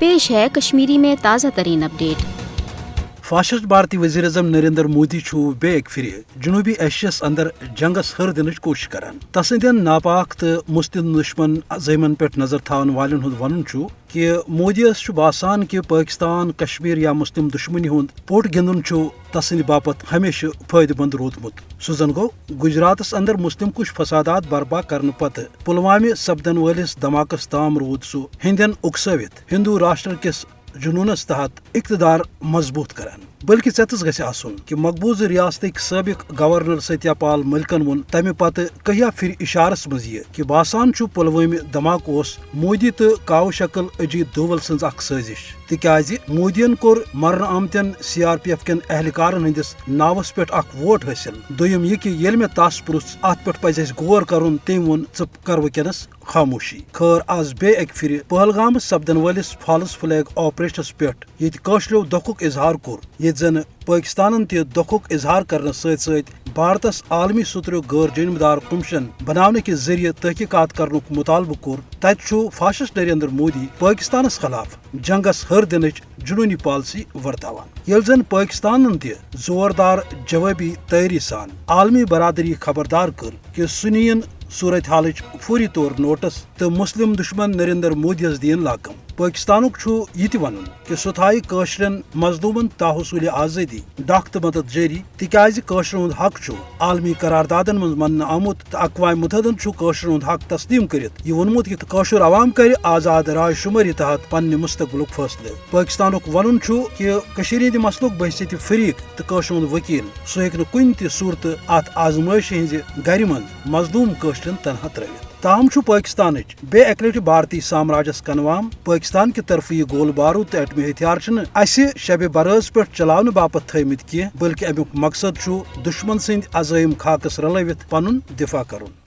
पेश है कश्मीरी में ताज़ा तरीन अपडेट। फाशिस्ट भारतीय वजीर अजम नरेंद्र मोदी बे फिर जनूबी एशियस अंदर जंगस हर दिन कोशिश करान। तसंदन नापाक तो मुस्लिम दुश्मन अजयमन पे नजर थावन वालन हुंद वनुन कि मोदियस बासान कि पाकिस्तान कश्मीर या मुस्लिम दुश्मनी हुंद पोट गिंदुन तसंद बापत हमेशा फायदेमंद रोदमुत। सह जन गो गुजरात अंदर मुस्लिम कुछ फसादात बर्पा करने पत पुलवामे सपदन वालिस धमाकस ताम रोद सह हिंदन उकसवित हिंदू राष्ट्र किस जुनूनस तहत इक़्तिदार मजबूत करान। बल्कि ेतस गछ आसुन कि मकबूज रियासत सबक गवर्नर सत्यापाल मलिकन वोन तमि पत कहिया फिर इशारस मज यह कि बासान पुलवामे धमाक मोदी तो काव शक्ल अजीत दोवल सज साजिश तिकाज मोदियन कोर मरन आमतन CRPF कन एहलकारन हंदिस नावस पे वोट हासिल। दोयम यह कि येल मे तस पुरुष अत पे पज गौर करुन तम वोन कर वनस खामोशी। खैर आज बे एक फिर पहलगाम सपदन वालिस फॉल्स फ्लैग ऑपरेशनस पे ये कशरो दुखुक इजहार कोर ये जन पाकिस्तान ते दुखुक इजहार करने सत भारतस आलमी सतरो गैर जिम्मेदार कमीशन बनाने के जरिए तहकीकात करने मुतालबा कोर तत फाशिस्ट नरेंद्र मोदी पाकिस्तानस खिलाफ जंगस हर दिन जुनूनी पॉलिसी वर्तावान। यल जन पाकिस्तान ते जोरदार जवाबी तैयारी सान आलमी बरादरी खबरदार कर कि सुनियन सूरत हाल फौरी तौर नोटिस तो मुस्लिम दुश्मन नरेंद्र मोदी दीन लाकम। पाकिस्तानुक यह वन कि सह थाय कशरन मजलूमन ताहुसूल आज़ादी डाक तो मदद जारी तिकाज कशर हुंद हक आलमी करारदादन मज मन आमुत तो अक़वाम मुत्तहिदन कशर हुंद हक तस्लीम करित यह वोनमुत कि कशर अवाम कर आज़ाद राय शुमारी तहत पन्ने मुस्तकबिलुक फैसले। पाकिस्तानुक वनुन कि कशीर हिंद मसलुक बहसीत फरीक तो कशर हुंद वकील सह हेक कुन त सूरत अत आजमाइश हिंज गर मज मजलूम कशरन तनहा त्रवित। ताहम पाकिस्तान बे एक लट भारतीय साम्राज्यस कनवाम पाकिस्तान की तरफ यह गोल बारूद तो एटमी हथियार शब बराज पे चलाने बापत थमित कह बल्कि अमुक मकसद दुश्मन सद अजायम खाकस रलवित पनुन दिफा करुन।